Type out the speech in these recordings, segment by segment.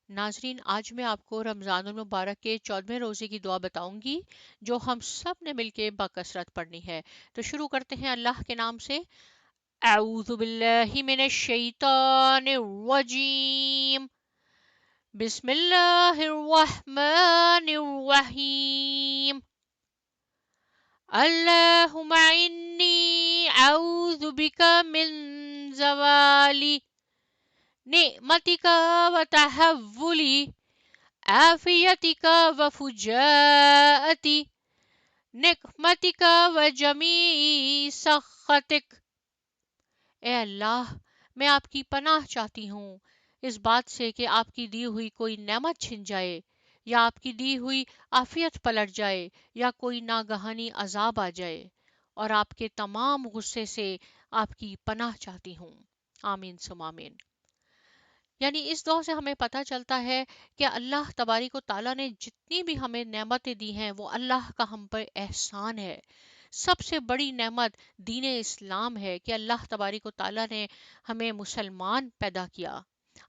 ناظرین، آج میں آپ کو رمضان المبارک کے 14ویں روزے کی دعا بتاؤں گی جو ہم سب نے مل کے بکثرت پڑھنی ہے۔ تو شروع کرتے ہیں اللہ کے نام سے۔ اعوذ باللہ من الشیطان الرجیم، بسم اللہ الرحمن الرحیم۔ اللہم انی اعوذ بک من زوالی نعمتک وتحولی عافیتک وفجاءتی نقمتک وجمیع سخطک۔ اے اللہ، میں آپ کی پناہ چاہتی ہوں اس بات سے کہ آپ کی دی ہوئی کوئی نعمت چھن جائے، یا آپ کی دی ہوئی عافیت پلٹ جائے، یا کوئی ناگہانی عذاب آ جائے، اور آپ کے تمام غصے سے آپ کی پناہ چاہتی ہوں۔ آمین ثم آمین۔ یعنی اس دعا سے ہمیں پتہ چلتا ہے کہ اللہ تبارک و تعالیٰ نے جتنی بھی ہمیں نعمتیں دی ہیں وہ اللہ کا ہم پر احسان ہے۔ سب سے بڑی نعمت دین اسلام ہے کہ اللہ تبارک و تعالیٰ نے ہمیں مسلمان پیدا کیا۔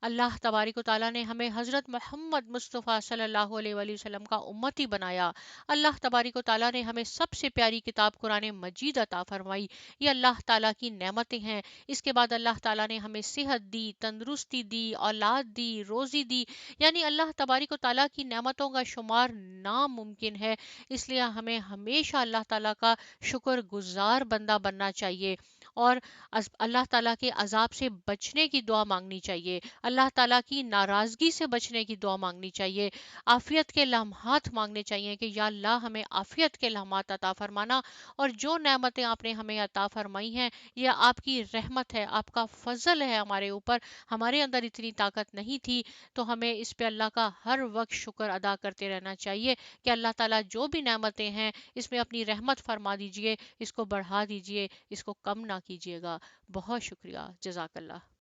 اللہ تبارک و تعالیٰ نے ہمیں حضرت محمد مصطفیٰ صلی اللہ علیہ وآلہ وسلم کا امتی بنایا۔ اللہ تبارک و تعالیٰ نے ہمیں سب سے پیاری کتاب قرآن مجید عطا فرمائی۔ یہ اللہ تعالیٰ کی نعمتیں ہیں۔ اس کے بعد اللہ تعالیٰ نے ہمیں صحت دی، تندرستی دی، اولاد دی، روزی دی۔ یعنی اللہ تبارک و تعالیٰ کی نعمتوں کا شمار ناممکن ہے۔ اس لیے ہمیں ہمیشہ اللہ تعالیٰ کا شکر گزار بندہ بننا چاہیے، اور اللہ تعالیٰ کے عذاب سے بچنے کی دعا مانگنی چاہیے، اللہ تعالیٰ کی ناراضگی سے بچنے کی دعا مانگنی چاہیے، عافیت کے لمحات مانگنے چاہیے کہ یا اللہ ہمیں عافیت کے لمحات عطا فرمانا، اور جو نعمتیں آپ نے ہمیں عطا فرمائی ہیں یہ آپ کی رحمت ہے، آپ کا فضل ہے ہمارے اوپر۔ ہمارے اندر اتنی طاقت نہیں تھی، تو ہمیں اس پہ اللہ کا ہر وقت شکر ادا کرتے رہنا چاہیے کہ اللہ تعالیٰ جو بھی نعمتیں ہیں اس میں اپنی رحمت فرما دیجئے، اس کو بڑھا دیجئے، اس کو کم نہ کیجیے گا۔ بہت شکریہ، جزاک اللہ۔